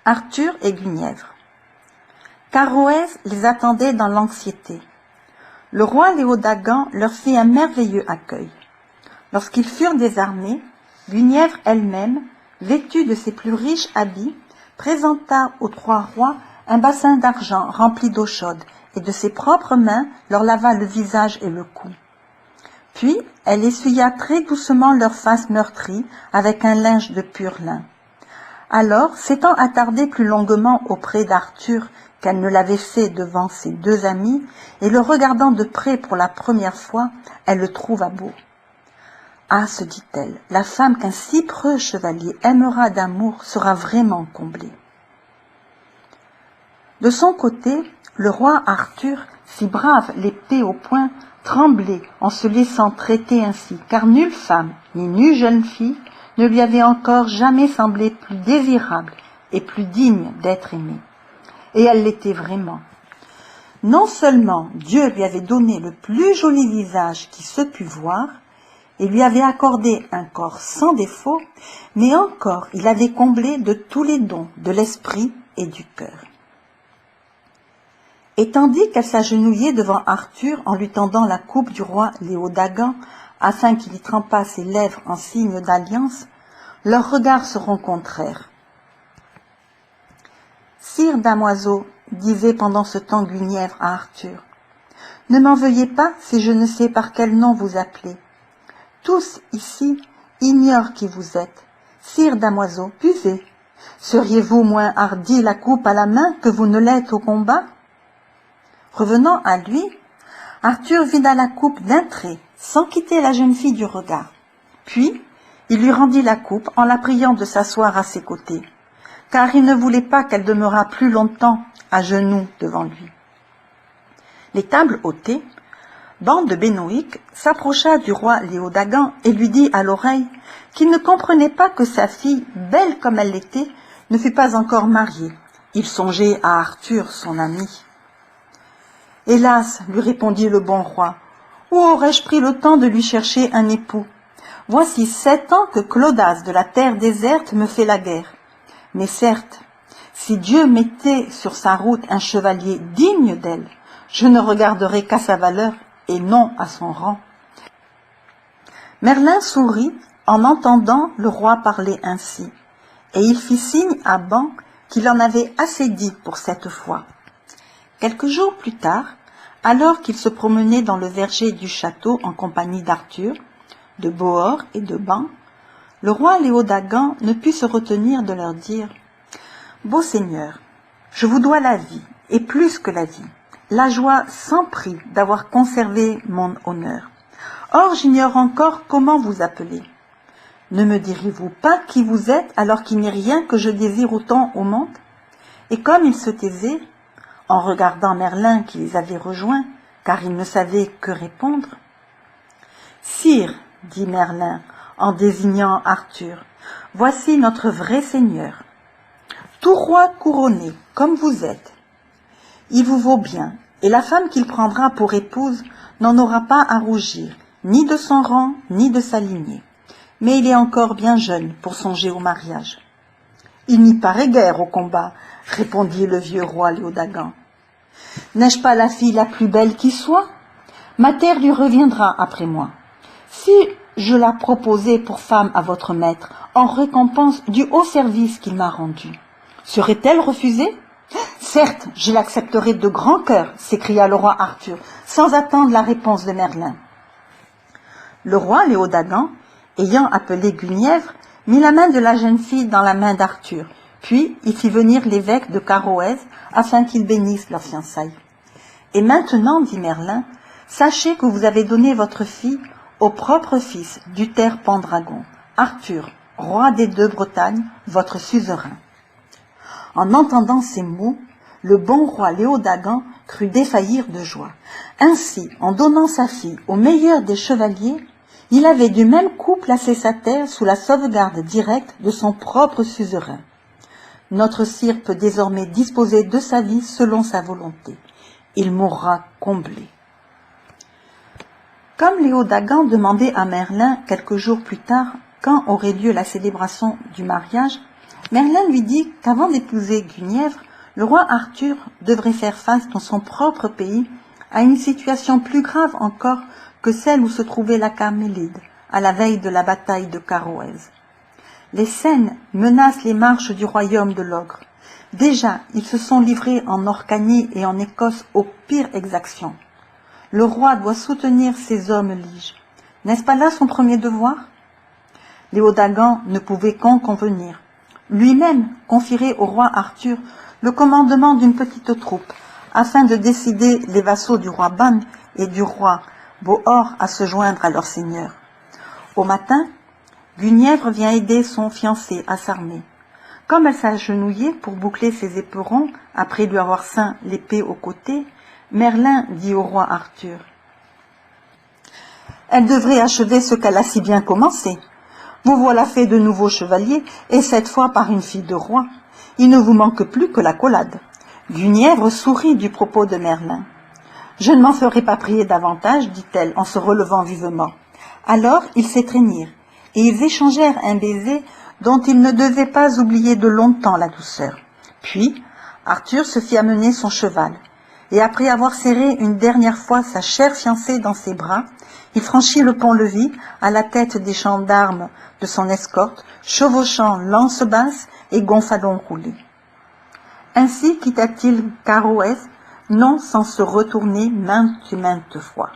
Arthur et Guenièvre. Caroès les attendait dans l'anxiété. Le roi Léodagan leur fit un merveilleux accueil. Lorsqu'ils furent désarmés, Guenièvre elle-même, vêtue de ses plus riches habits, présenta aux trois rois un bassin d'argent rempli d'eau chaude, et de ses propres mains leur lava le visage et le cou. Puis elle essuya très doucement leurs faces meurtries avec un linge de pur lin. Alors, s'étant attardée plus longuement auprès d'Arthur qu'elle ne l'avait fait devant ses deux amis, et le regardant de près pour la première fois, elle le trouva beau. « Ah, se dit-elle, la femme qu'un si preux chevalier aimera d'amour sera vraiment comblée. » De son côté, le roi Arthur, si brave, l'épée au poing, tremblait en se laissant traiter ainsi, car nulle femme, ni nulle jeune fille, ne lui avait encore jamais semblé plus désirable et plus digne d'être aimée. Et elle l'était vraiment. Non seulement Dieu lui avait donné le plus joli visage qui se pût voir, et lui avait accordé un corps sans défaut, mais encore il avait comblé de tous les dons de l'esprit et du cœur. Et tandis qu'elle s'agenouillait devant Arthur en lui tendant la coupe du roi Léodagan, afin qu'il y trempât ses lèvres en signe d'alliance, leurs regards se rencontrèrent. « Sire damoiseau, disait pendant ce temps Guenièvre à Arthur, ne m'en veuillez pas si je ne sais par quel nom vous appelez. Tous ici ignorent qui vous êtes. Sire damoiseau, buvez. Seriez-vous moins hardi la coupe à la main que vous ne l'êtes au combat ?» Revenant à lui, Arthur vida la coupe d'un trait, sans quitter la jeune fille du regard. Puis, il lui rendit la coupe en la priant de s'asseoir à ses côtés, car il ne voulait pas qu'elle demeurât plus longtemps à genoux devant lui. Les tables ôtées, Ban de Benoïc s'approcha du roi Léodagan et lui dit à l'oreille qu'il ne comprenait pas que sa fille, belle comme elle l'était, ne fût pas encore mariée. Il songeait à Arthur, son ami. « Hélas, lui répondit le bon roi, où aurais-je pris le temps de lui chercher un époux? Voici 7 ans que Clodas de la terre déserte me fait la guerre. Mais certes, si Dieu mettait sur sa route un chevalier digne d'elle, je ne regarderais qu'à sa valeur et non à son rang. » Merlin sourit en entendant le roi parler ainsi, et il fit signe à Ban qu'il en avait assez dit pour cette fois. Quelques jours plus tard, alors qu'il se promenait dans le verger du château en compagnie d'Arthur, de Bohor et de Ban, le roi Léodagan ne put se retenir de leur dire « Beau seigneur, je vous dois la vie, et plus que la vie, la joie sans prix d'avoir conservé mon honneur. Or, j'ignore encore comment vous appeler. Ne me direz-vous pas qui vous êtes alors qu'il n'y a rien que je désire autant au monde ?» Et comme il se taisait, en regardant Merlin qui les avait rejoints, car il ne savait que répondre. « Sire, dit Merlin, en désignant Arthur, voici notre vrai seigneur. Tout roi couronné, comme vous êtes. Il vous vaut bien, et la femme qu'il prendra pour épouse n'en aura pas à rougir, ni de son rang, ni de sa lignée. Mais il est encore bien jeune pour songer au mariage. »« Il n'y paraît guère au combat, répondit le vieux roi Léodagan. N'ai-je pas la fille la plus belle qui soit? Ma terre lui reviendra après moi. Si je la proposais pour femme à votre maître, en récompense du haut service qu'il m'a rendu, serait-elle refusée? Certes, je l'accepterai de grand cœur, s'écria le roi Arthur, sans attendre la réponse de Merlin. Le roi Léodagan, ayant appelé Guenièvre, mit la main de la jeune fille dans la main d'Arthur, puis il fit venir l'évêque de Caroès afin qu'il bénisse leur fiançailles. Et maintenant, dit Merlin, sachez que vous avez donné votre fille au propre fils d'Uther Pendragon, Arthur, roi des 2 Bretagnes, votre suzerain. En entendant ces mots, le bon roi Léodagan crut défaillir de joie. Ainsi, en donnant sa fille au meilleur des chevaliers, il avait du même coup placé sa terre sous la sauvegarde directe de son propre suzerain. Notre sire peut désormais disposer de sa vie selon sa volonté. Il mourra comblé. Comme Léodagan demandait à Merlin quelques jours plus tard quand aurait lieu la célébration du mariage, Merlin lui dit qu'avant d'épouser Guenièvre, le roi Arthur devrait faire face dans son propre pays à une situation plus grave encore que celle où se trouvait la Carmélide, à la veille de la bataille de Carouez. Les Cènes menacent les marches du royaume de l'ogre. Déjà, ils se sont livrés en Orcanie et en Écosse aux pires exactions. Le roi doit soutenir ces hommes liges. N'est-ce pas là son premier devoir? Léodagan ne pouvait qu'en convenir. Lui-même confierait au roi Arthur le commandement d'une petite troupe, afin de décider les vassaux du roi Ban et du roi Bohor à se joindre à leur seigneur. Au matin, Guenièvre vient aider son fiancé à s'armer. Comme elle s'agenouillait pour boucler ses éperons, après lui avoir ceint l'épée au côté, Merlin dit au roi Arthur: « Elle devrait achever ce qu'elle a si bien commencé. Vous voilà fait de nouveaux chevaliers, et cette fois par une fille de roi. Il ne vous manque plus que l'accolade. » Guenièvre sourit du propos de Merlin. « Je ne m'en ferai pas prier davantage, dit-elle en se relevant vivement. » Alors ils s'étreignirent, et ils échangèrent un baiser dont ils ne devaient pas oublier de longtemps la douceur. Puis Arthur se fit amener son cheval, et après avoir serré une dernière fois sa chère fiancée dans ses bras, il franchit le pont-levis à la tête des gendarmes de son escorte, chevauchant lance basse et gonfalon roulé. Ainsi quitta-t-il Carouez, non sans se retourner maintes et maintes fois.